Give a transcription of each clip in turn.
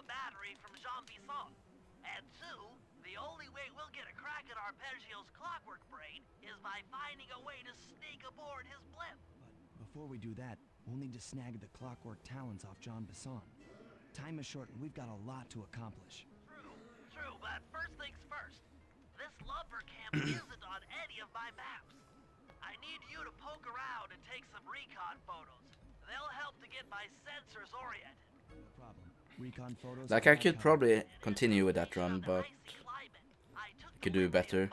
a battery from Jean Bisson. And two, the only way we'll get a crack at Arpeggio's clockwork brain is by finding a way to sneak aboard his blimp. But before we do that, we'll need to snag the clockwork talons off Jean Bisson. Time is short and we've got a lot to accomplish. True, but first things first. This lumber camp isn't on any of my maps. I need you to poke around and take some recon photos. They'll help to get my sensors oriented. No problem. Recon photos. Like, I could probably continue with that run, but I could do better.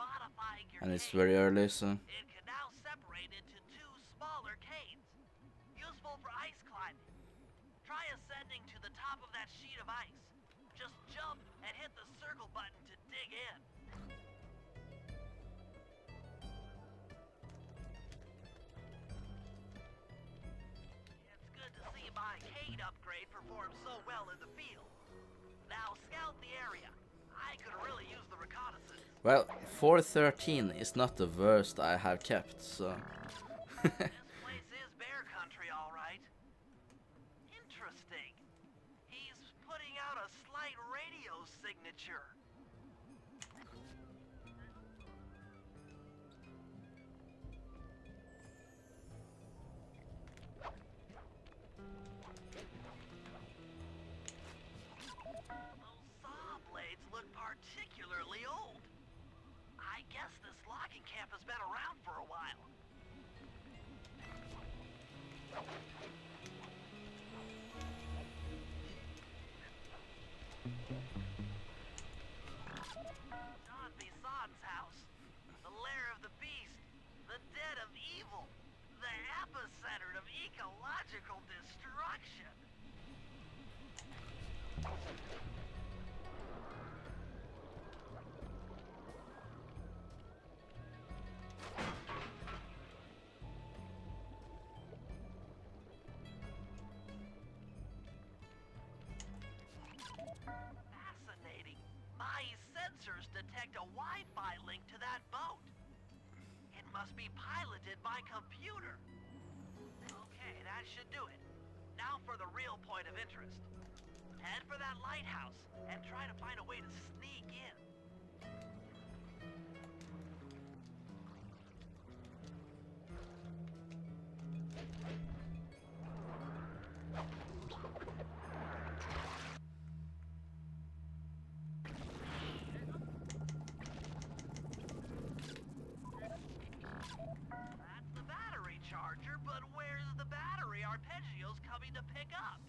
And it's very early, so... It can now separate into two smaller caves. Useful for ice climbing. Try ascending to the top of that sheet of ice. Just jump and hit the circle button to dig in. It's good to see my Cade upgrade perform so well in the field. Now scout the area. I could really use the reconnaissance. Well, 413 is not the worst I have kept, so... This place is bear country, all right. Interesting. He's putting out a slight radio signature. Those saw blades look particularly old. I guess this logging camp has been around for a while. Jean Bisson's house. The lair of the beast. The den of evil. The epicenter of ecological destruction. Fascinating. My sensors detect a Wi-Fi link to that boat. It must be piloted by computer. Okay, that should do it. Now for the real point of interest. Head for that lighthouse and try to find a way to sneak in. That's the battery charger, but where's the battery Arpeggio's coming to pick up?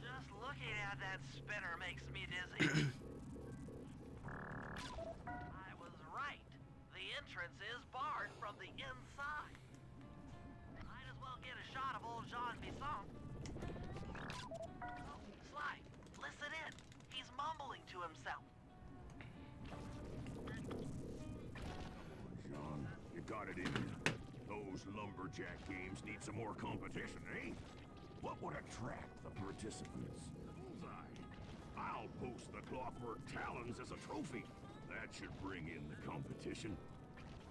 Just looking at that spinner makes me dizzy. I was right. The entrance is barred from the inside. Might as well get a shot of old Jean Bisson. Oh, Sly, listen in. He's mumbling to himself. John, you got it in you. Those lumberjack games need some more competition, eh? What would attract the participants? Bullseye. I'll post the clockwork talons as a trophy. That should bring in the competition.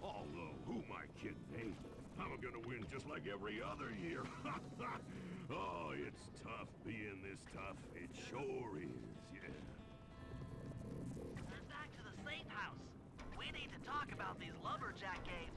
Although, who am I kidding, eh? I'm gonna win just like every other year. Oh, it's tough being this tough. It sure is, yeah. Head back to the safe house. We need to talk about these lumberjack games.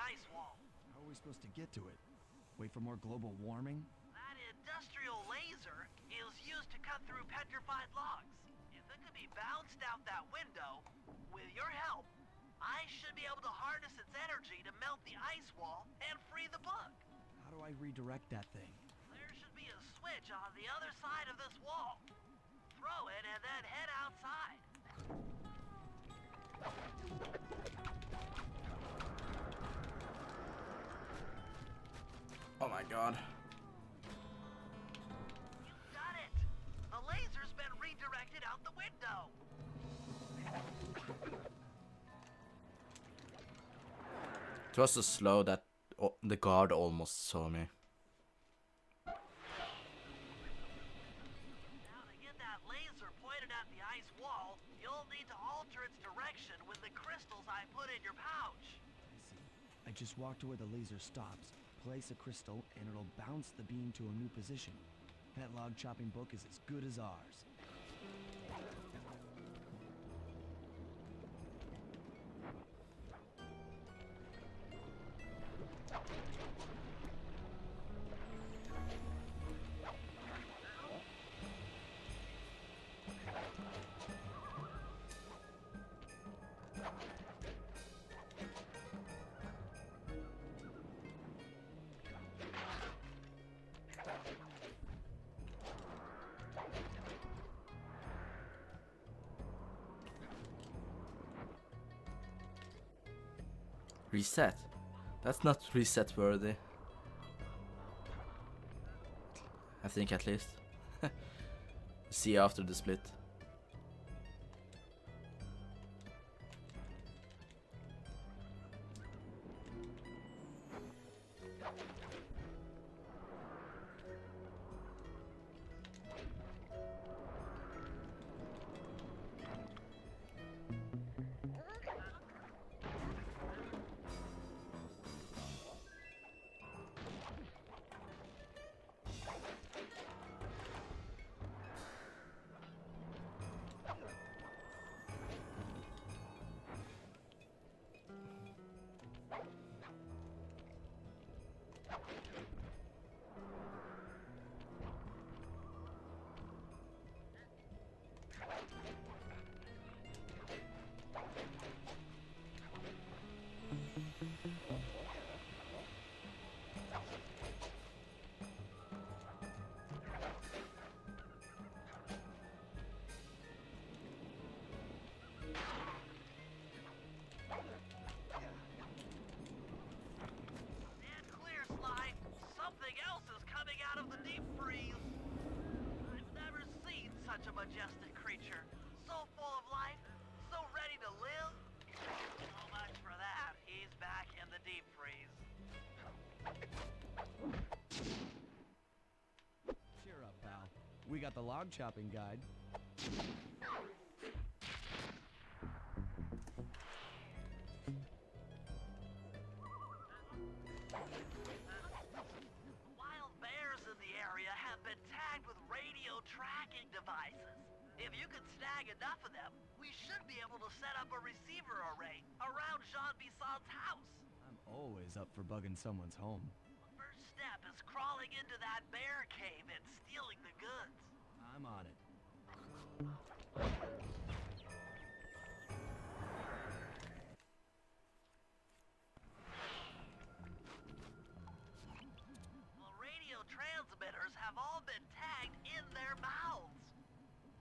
ice wall. How are we supposed to get to it? Wait for more global warming? That industrial laser is used to cut through petrified logs. If it could be bounced out that window, with your help, I should be able to harness its energy to melt the ice wall and free the book. How do I redirect that thing? There should be a switch on the other side of this wall. Throw it and then head outside. Oh my god. You've done it! The laser's been redirected out the window. It was so slow that the guard almost saw me. Now to get that laser pointed at the ice wall, you'll need to alter its direction with the crystals I put in your pouch. I see. I just walk to where the laser stops, place a crystal, and it'll bounce the beam to a new position. That log chopping book is as good as ours. Reset? That's not reset worthy. I think at least. See after the split. Stand clear, Sly. Something else is coming out of the deep freeze. I've never seen such a majestic creature. So full of life, so ready to live. So much for that. He's back in the deep freeze. Cheer up, pal. We got the log chopping guide. Wild bears in the area have been tagged with radio tracking devices. If you can snag enough of them, we should be able to set up a receiver array around Jean Bisson's house. I'm always up for bugging someone's home. The first step is crawling into that bear cave and stealing the goods. I'm on it. The radio transmitters have all been tagged in their mouths.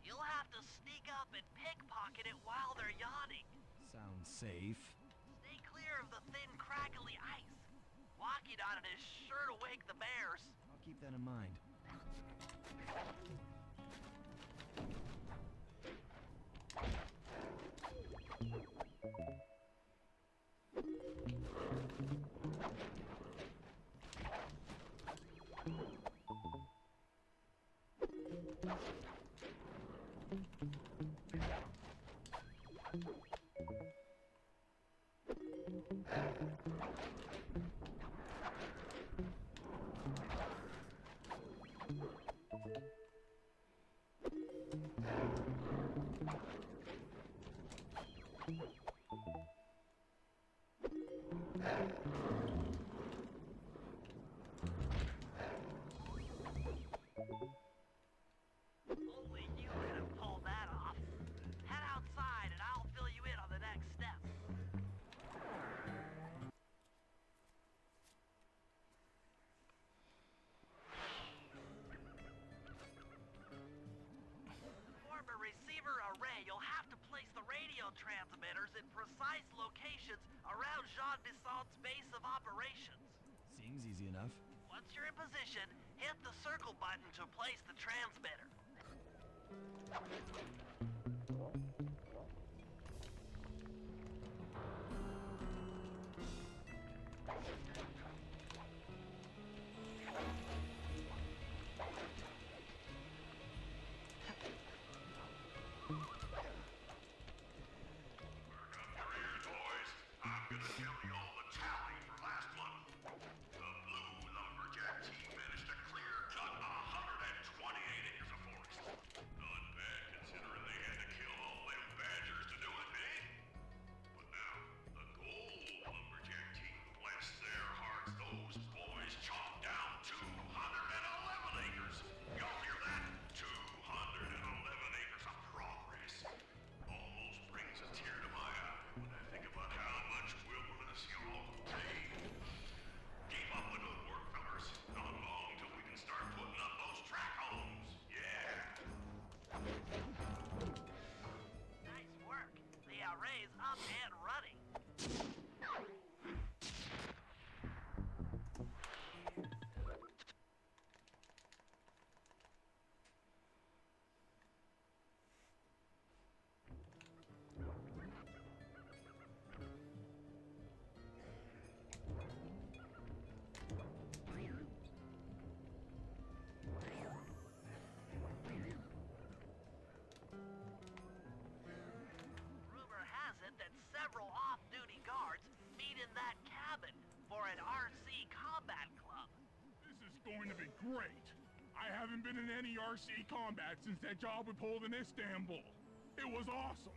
You'll have to sneak up and pickpocket it while they're yawning. Sounds safe. Stay clear of the thin, crackly ice. Walking on it is sure to wake the bears. I'll keep that in mind. radio transmitters in precise locations around Jean Bison's base of operations. Seems easy enough. Once you're in position, hit the circle button to place the transmitter. Up and running. Several off-duty guards meet in that cabin for an RC combat club. This is going to be great. I haven't been in any RC combat since that job we pulled in Istanbul. It was awesome.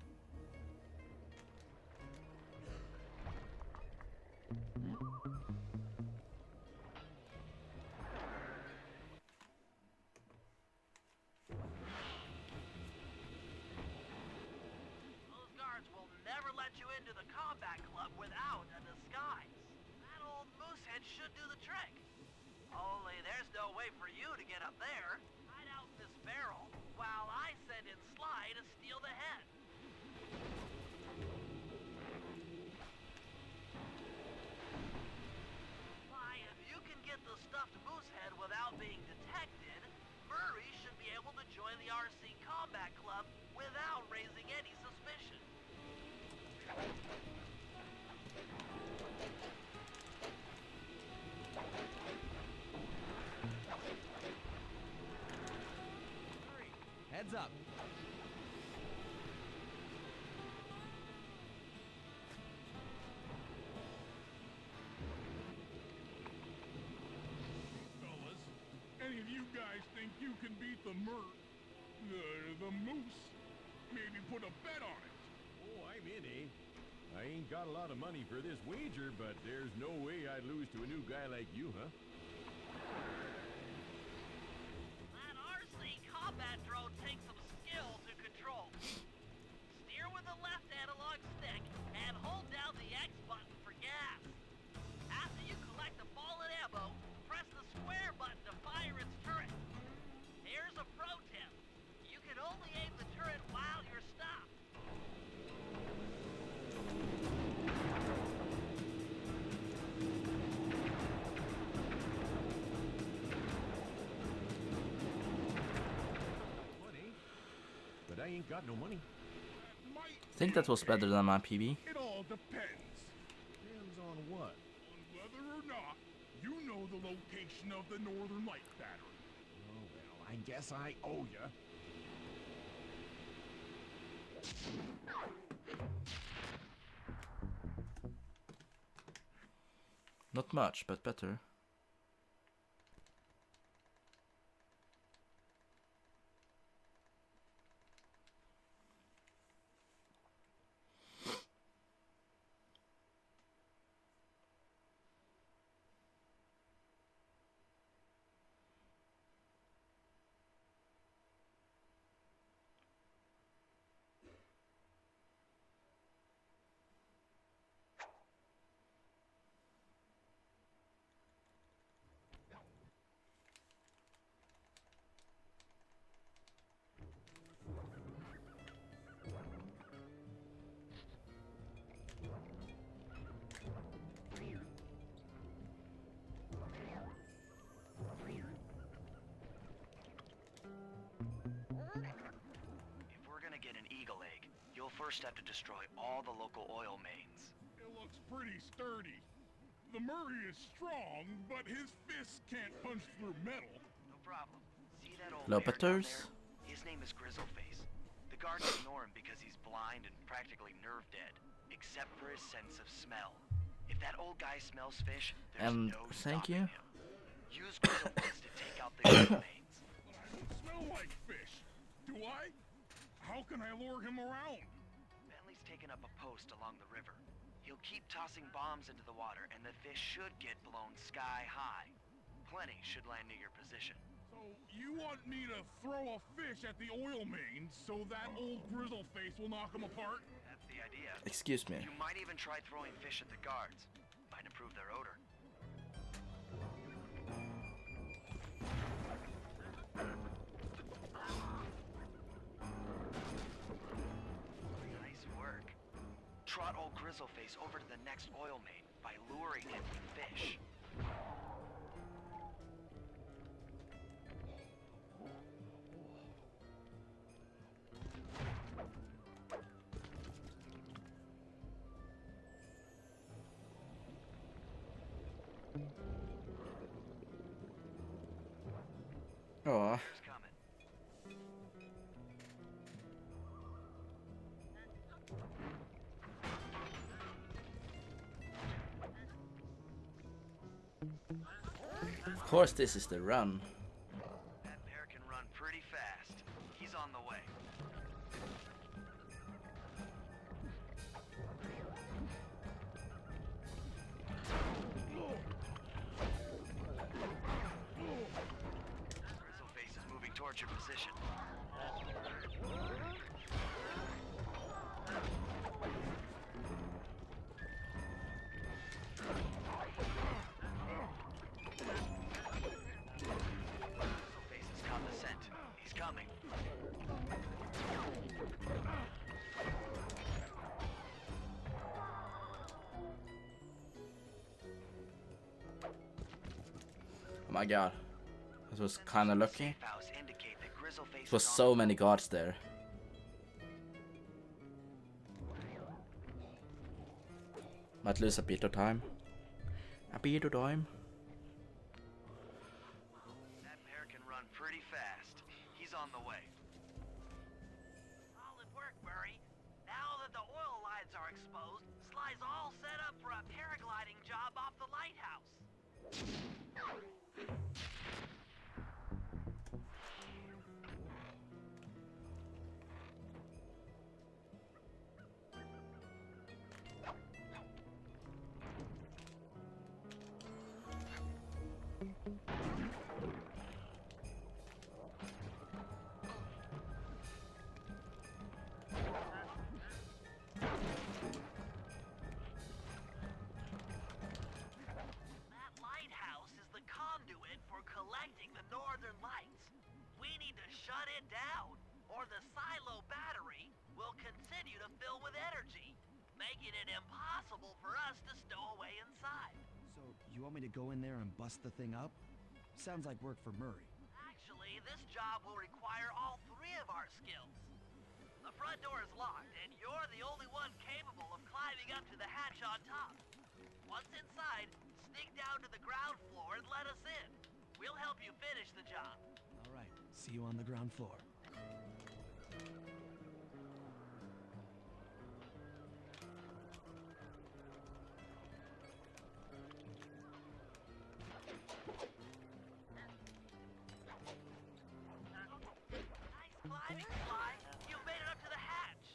You into the combat club without a disguise. That old moosehead should do the trick. Only there's no way for you to get up there. Hide out in this barrel while I send in Sly to steal the head. Sly, if you can get the stuffed moosehead without being detected, Murray should be able to join the RC combat club without raising any suspicion. Heads up. Fellas, any of you guys think you can beat the moose? Maybe put a bet on it. Oh, I'm in, eh? I ain't got a lot of money for this wager, but there's no way I'd lose to a new guy like you, huh? That RC combat drone takes some skill to control. Steer with the left analog stick and hold down the X button for gas. After you collect the fallen ammo, press the square button to fire its turret. Here's a pro tip. You can only aim the turret while you're stopped. But I ain't got no money. I think that was better than my PB. It all depends. Depends on what? On whether or not you know the location of the Northern Light battery. Oh, well, I guess I owe ya. Not much, but better. first have to destroy all the local oil mains. It looks pretty sturdy. The Murray is strong, but his fists can't punch through metal. No problem. See that old Lopeters? bear down there? His name is Grizzleface. The guards ignore him because he's blind and practically nerve dead, except for his sense of smell. If that old guy smells fish, there's And no thank stopping you. him. Use Grizzleface to take out the oil mains. But I don't smell like fish. Do I? How can I lure him around? Bentley's taken up a post along the river. He'll keep tossing bombs into the water, and the fish should get blown sky high. Plenty should land near your position. So you want me to throw a fish at the oil mains so that old Grizzleface will knock him apart? That's the idea. Excuse me. You might even try throwing fish at the guards. Might improve their odor. Nice work. Trot old Grizzleface over to the next oil main by luring him with fish. Oh, Here's coming. of course this is the run. That bear can run pretty fast. He's on the way. Grizzleface is moving towards your position. Grizzleface has caught the scent. He's coming. Oh my god. That was kinda lucky. Safe house indicate that Grizzleface It was is on so the many guards there. Might lose a bit of time. A bit of time. That bear can run pretty fast. He's on the way. Solid work, Murray. Now that the oil lines are exposed, Sly's all set up for a paragliding job off the lighthouse. That lighthouse is the conduit for collecting the northern lights. We need to shut it down, or the silo battery will continue to fill with energy, making it impossible for us to stow away inside. So, you want me to go in there and bust the thing up? Sounds like work for Murray. Actually, this job will require all three of our skills. The front door is locked, and you're the only one capable of climbing up to the hatch on top. Once inside, sneak down to the ground floor and let us in. We'll help you finish the job. All right, see you on the ground floor. Nice climbing, Sly. You've made it up to the hatch.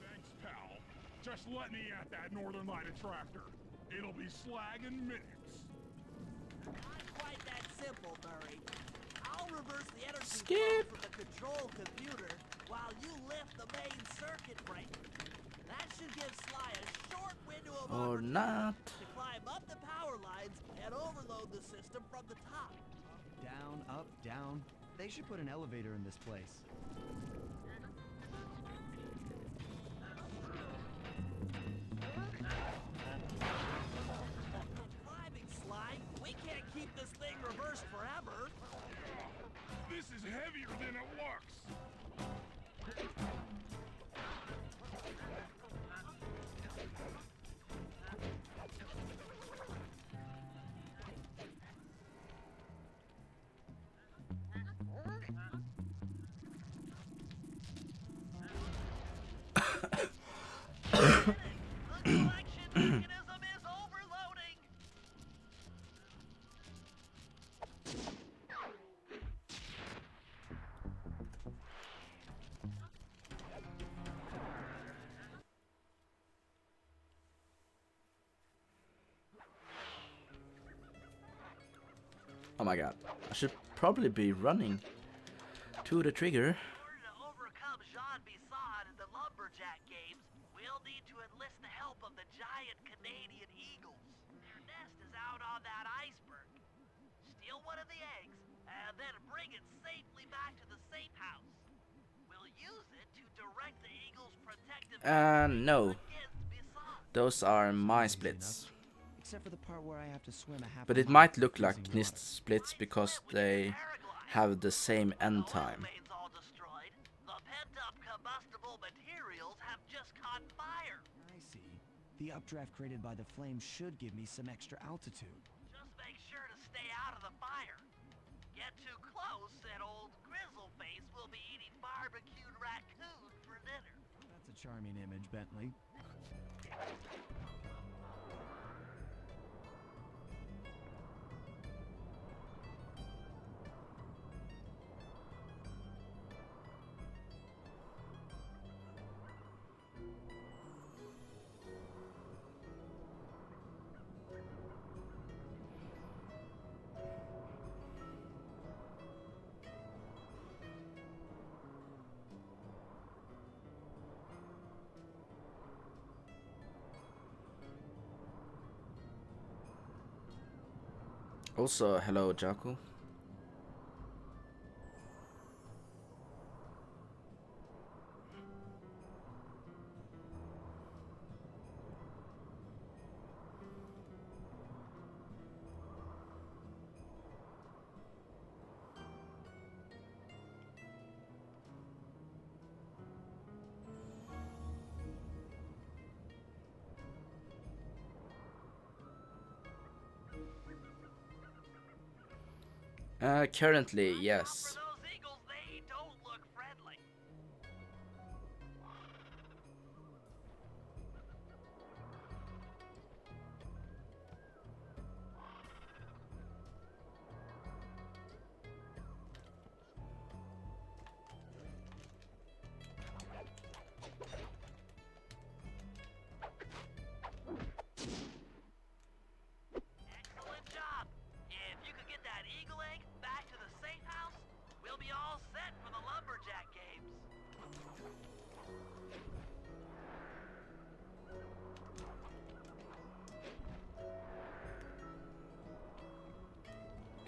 Thanks, pal. Just let me at that Northern Light attractor. It'll be slag in minutes. Not quite that simple, Murray. I'll reverse the energy Skip. flow from the control computer while you lift the main circuit breaker. That should give Sly a short window of Or opportunity not. to climb up the power line sides and overload the system from the top. Down, up, down. They should put an elevator in this place. Climbing, Sly. We can't keep this thing reversed forever. This is heavier than it looks. The collection mechanism is overloading. Oh my god. I should probably be running to the trigger. In order to overcome Jean Bison in the Lumberjack games, we'll need to enlist the help of the giant Canadian eagles. Their nest is out on that iceberg. Steal one of the eggs, and then bring it safely back to the safe house. We'll use it to direct the eagles' protective No. against Bison. Those are my splits. Except for the part where I have to swim a half But a it mile might look in like freezing NIST water. splits because they have the same end time. Oil all destroyed. The pent-up combustible materials have just caught fire. I see. The updraft created by the flame should give me some extra altitude. Just make sure to stay out of the fire. Get too close and old Grizzleface will be eating barbecued raccoon for dinner. That's a charming image, Bentley. Also, hello, Jaco. Currently, yes. For those eagles, they don't look friendly. Excellent job. If you could get that eagle egg back to the safe house, we'll be all set for the Lumberjack games.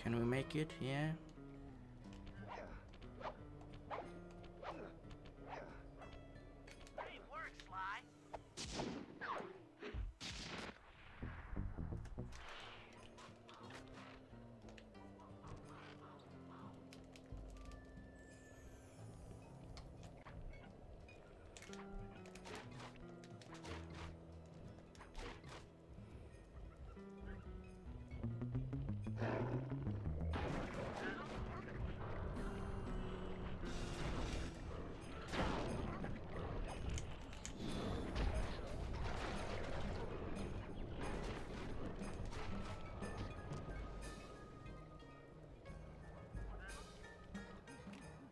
Can we make it? Yeah. Great work, Sly.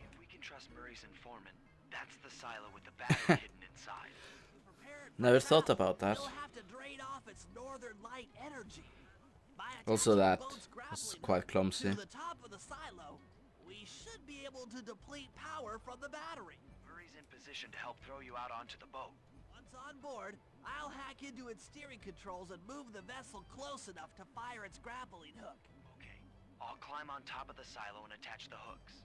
If we can trust Murray's informant, that's the silo with the battery hidden inside. Prepare it for Never the thought battle. about that. It'll have to drain off its northern light energy. By Also, attaching that boats was grappling quite hook clumsy. to the top of the silo, we should be able to deplete power from the battery. Murray's in position to help throw you out onto the boat. Once on board, I'll hack into its steering controls and move the vessel close enough to fire its grappling hook. Okay. I'll climb on top of the silo and attach the hooks.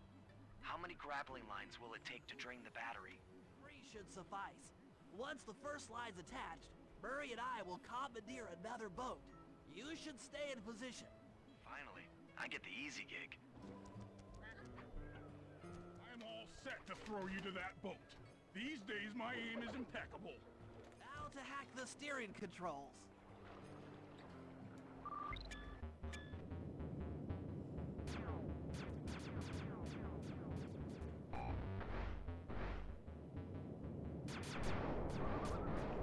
How many grappling lines will it take to drain the battery? 3 should suffice. Once the first line's attached, Murray and I will commandeer another boat. You should stay in position. Finally, I get the easy gig. I'm all set to throw you to that boat. These days, my aim is impeccable. Now to hack the steering controls.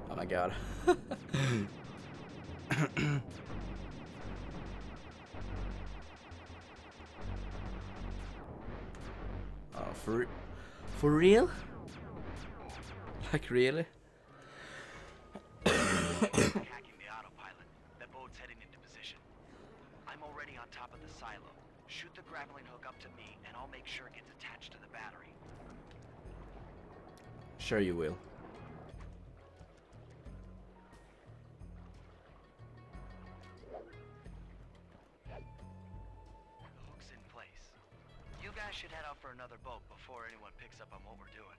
Oh my god. Oh, for real? Like really? Hacking the autopilot. The boat's heading into position. I'm already on top of the silo. Shoot the grappling hook up to me, and I'll make sure it gets attached to the battery. Sure you will. The hook's in place. You guys should head out for another boat before anyone picks up on what we're doing.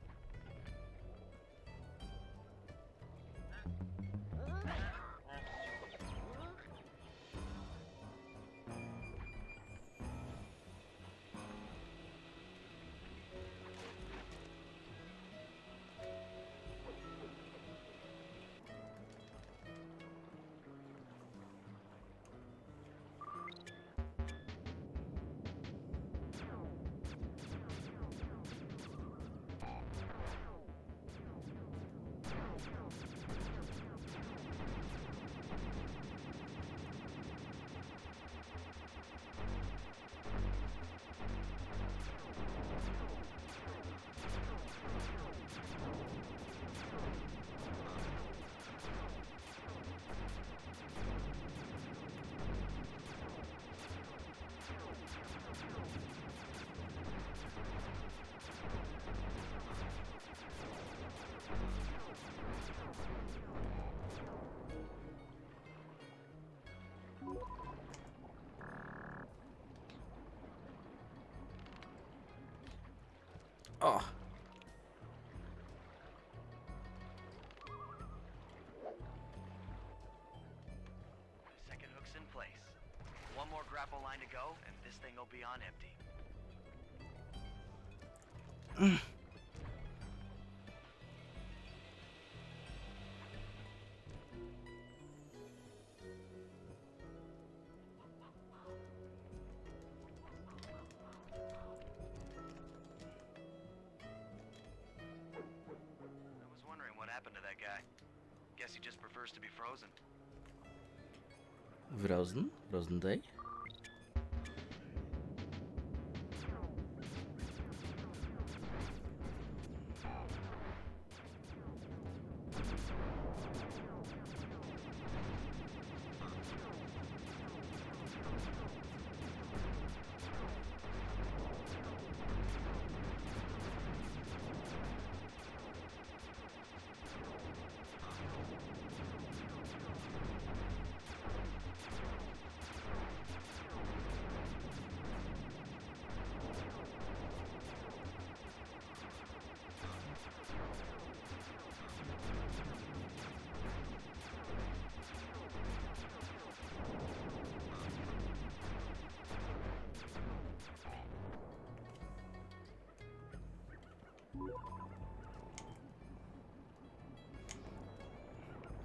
Oh. Second hook's in place. One more grapple line to go, and this thing will be on empty. I was wondering what happened to that guy. Guess he just prefers to be frozen. Frozen? Frozen day?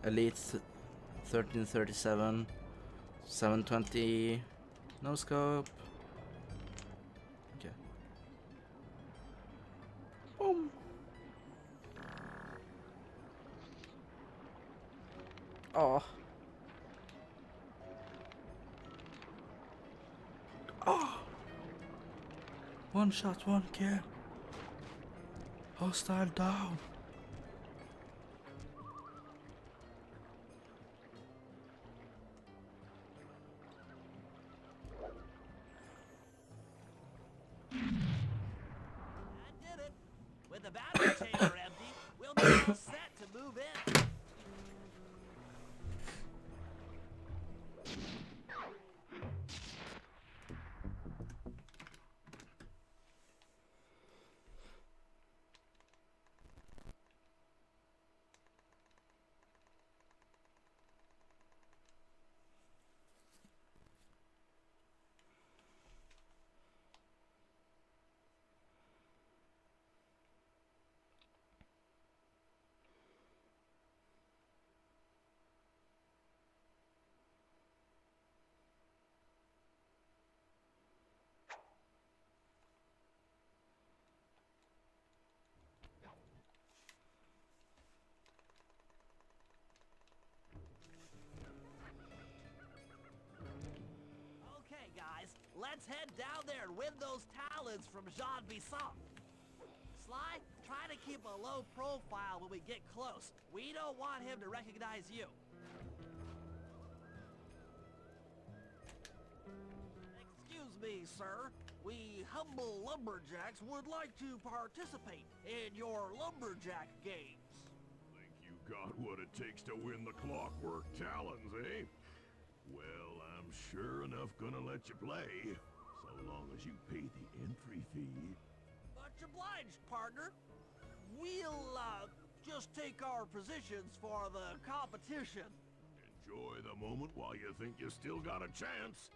Elite 1337, 720, no scope. Okay. Boom. Oh. Oh. One shot, one kill. Hostile down. That did it. With the battery chamber empty, we'll be all set to move in. let's head down there and win those talons from Jean Bisson. Sly, try to keep a low profile when we get close. We don't want him to recognize you. Excuse me, sir. We humble lumberjacks would like to participate in your lumberjack games. Think you got what it takes to win the Clockwork Talons, eh? Well, I'm sure enough gonna let you play, so long as you pay the entry fee. Much obliged, partner. We'll, just take our positions for the competition. Enjoy the moment while you think you still got a chance.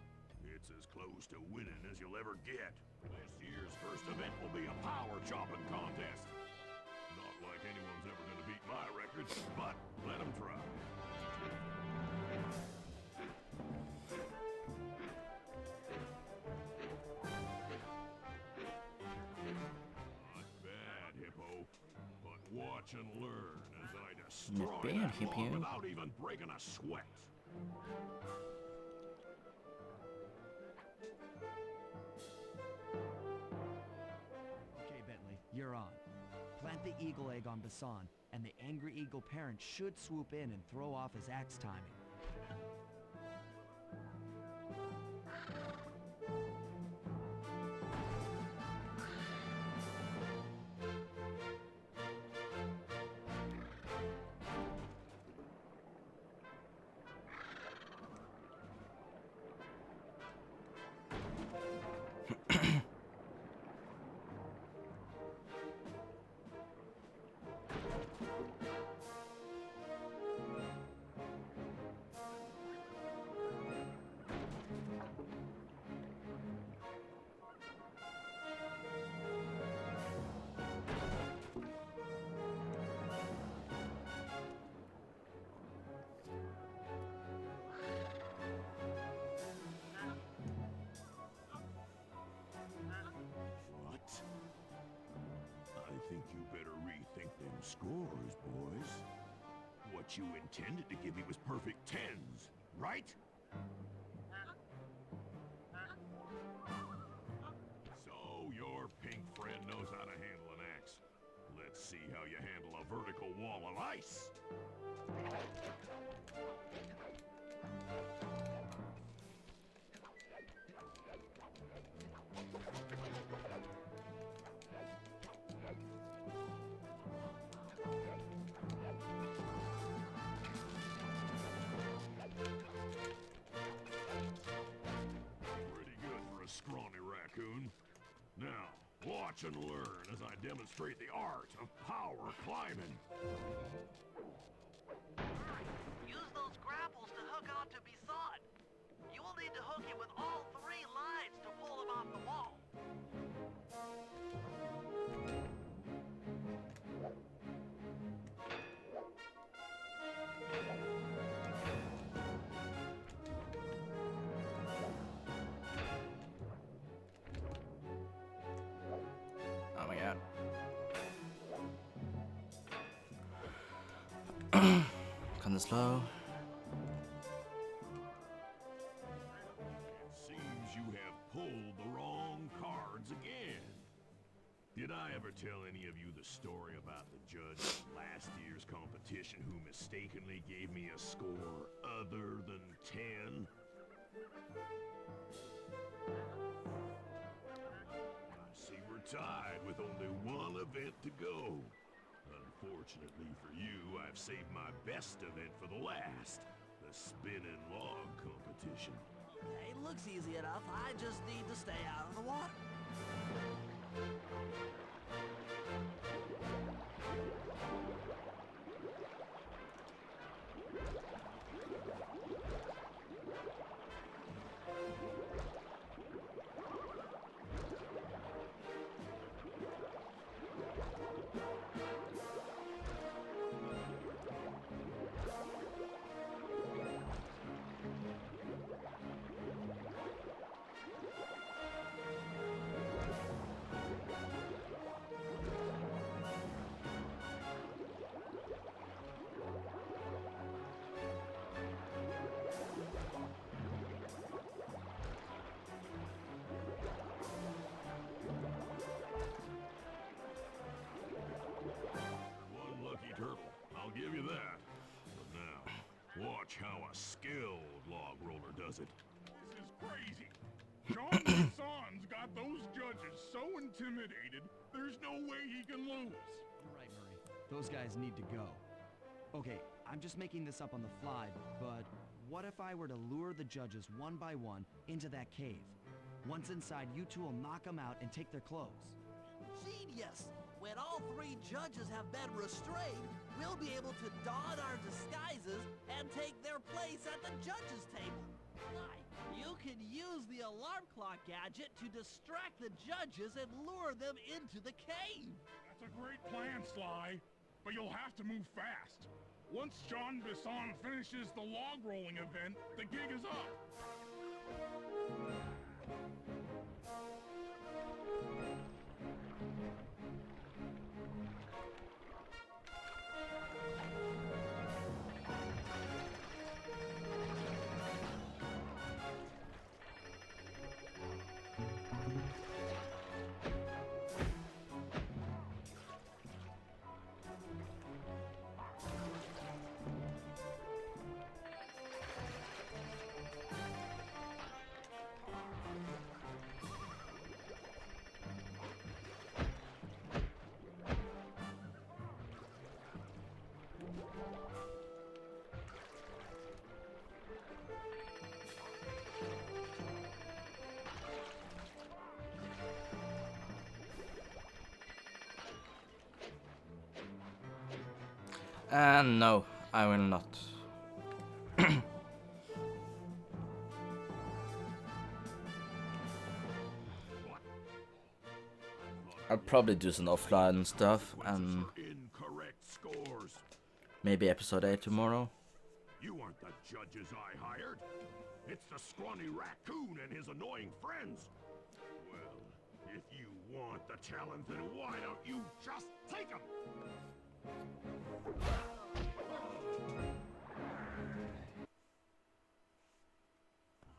It's as close to winning as you'll ever get. This year's first event will be a power chopping contest. Not like anyone's ever gonna beat my record, but let them try. Not bad, Hippo. But watch and learn as I destroy Not bad, that Hippo. log without even breaking a sweat. Okay, Bentley, you're on. Plant the eagle egg on Bassan, and the angry eagle parent should swoop in and throw off his axe timing. What? I think you better rethink them scores, boys. What you intended to give me was perfect tens, right? So your pink friend knows how to handle an axe. Let's see how you handle a vertical wall of ice. Pretty good for a scrawny raccoon. Now, watch and learn as I demonstrate the art of power climbing. Use those grapples to hook onto Bisson. You will need to hook him with all 3 lines to pull him off the wall. Oh my god. Kinda slow. Seems you have pulled the wrong cards again. Did I ever tell any of you the story about the judge at last year's competition who mistakenly gave me a score other than 10? I see we're tied with only one event to go. Unfortunately for you, I've saved my best event for the last, the spinning log competition. It looks easy enough. I just need to stay out of the water. does it? This is crazy. Jean Bison's got those judges so intimidated, there's no way he can lose. You're right, Murray. Those guys need to go. Okay, I'm just making this up on the fly, but what if I were to lure the judges one by one into that cave? Once inside, you two will knock them out and take their clothes. Genius! When all 3 judges have been restrained, we'll be able to don our disguises and take their place at the judges' table. Why, you can use the alarm clock gadget to distract the judges and lure them into the cave. That's a great plan, Sly. But you'll have to move fast. Once Jean Bison finishes the log rolling event, the gig is up. And no, I will not. I'll probably do some offline stuff and Incorrect scores. maybe episode 8 tomorrow. You aren't the judges I hired. It's the scrawny raccoon and his annoying friends. Well, if you want the talent, then why don't you just take them?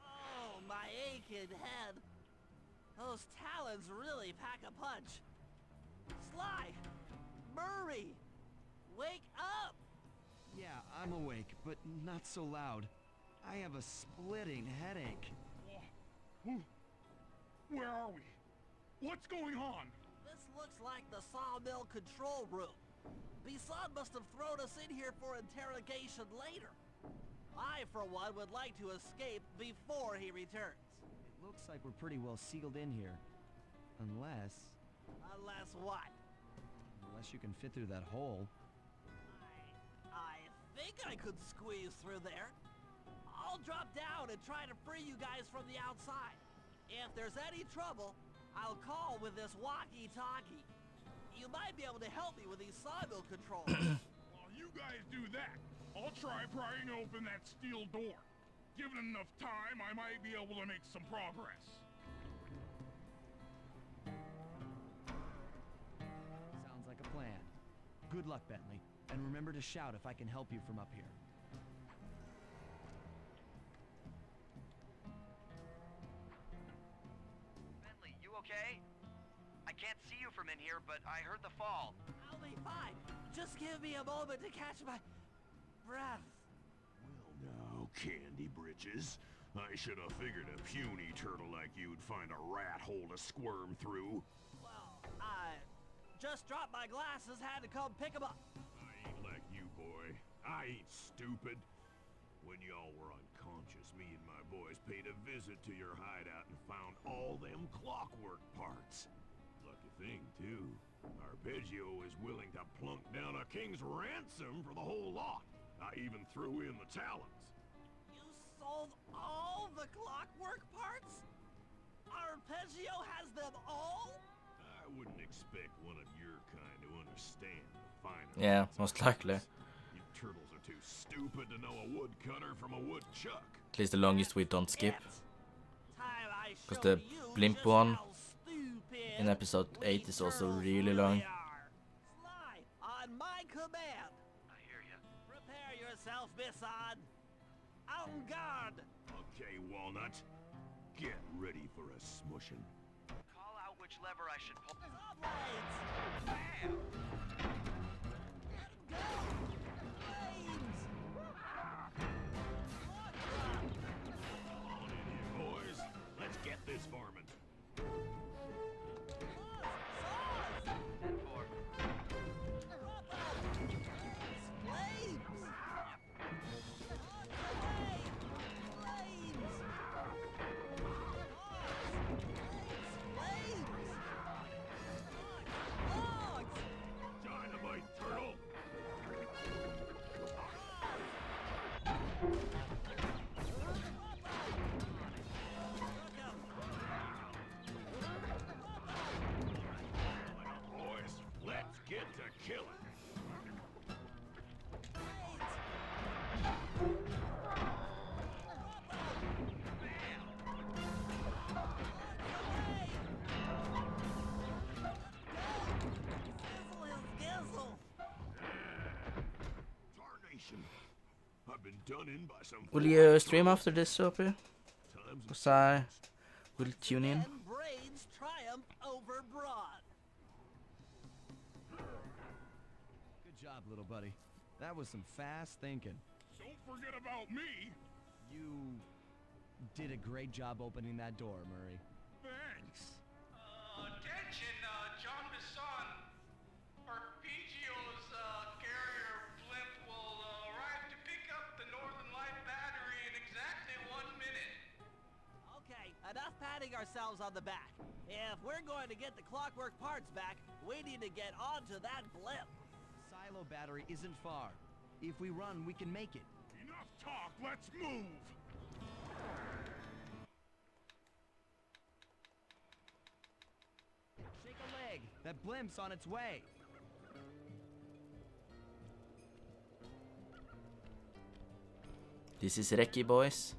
Oh, my aching head. Those talons really pack a punch. Sly! Murray! Wake up! Yeah, I'm awake, but not so loud. I have a splitting headache. Where are we? What's going on? This looks like the sawmill control room. Bison must have thrown us in here for interrogation later. I, for one, would like to escape before he returns. It looks like we're pretty well sealed in here. Unless Unless what? you can fit through that hole. I think I could squeeze through there. I'll drop down and try to free you guys from the outside. If there's any trouble, I'll call with this walkie-talkie. You might be able to help me with these sawmill controls. While you guys do that, I'll try prying open that steel door. Given enough time, I might be able to make some progress. Sounds like a plan. Good luck, Bentley. And remember to shout if I can help you from up here. Bentley, you okay? I can't see you from in here, but I heard the fall. I'll be fine. Just give me a moment to catch my breath. Well now, Candy Britches. I should have figured a puny turtle like you'd find a rat hole to squirm through. Well, I just dropped my glasses, had to come pick them up. I ain't like you, boy. I ain't stupid. When y'all were unconscious, me and my boys paid a visit to your hideout and found all them clockwork parts. Lucky thing, too. Arpeggio is willing to plunk down a king's ransom for the whole lot. I even threw in the talons. You sold all the clockwork parts? Arpeggio has them all? I wouldn't expect one of your kind to understand the finer Yeah, points of most likely. business. You turtles are too stupid to know a woodcutter from a woodchuck. At least the longest we don't skip. Time I Because show the you blimp just one how stupid in episode we 8 is also turtles really long. are. Sly, on my command. I hear you. Prepare yourself, Bison. En garde. Okay, Walnut. Get ready for a smushing. Call out which lever I should pull. Saw blades. Bam! Let go. Blades. Lock them. kill it. Sizzle his gizzle. Tarnation. I've been done in by some. Will you stream after this, Soapy? Times Because I will tune in. And brains triumph over brawn. Good job, little buddy. That was some fast thinking. Don't forget about me. You did a great job opening that door, Murray. Thanks. Attention, John Bisson. Arpeggio's carrier blimp will arrive to pick up the Northern Light battery in exactly 1 minute. Okay, enough patting ourselves on the back. If we're going to get the Clockwork parts back, we need to get onto that blimp. Silo battery isn't far. If we run, we can make it. Enough talk, let's move. Shake a leg. That blimp's on its way. This is Reki, boys.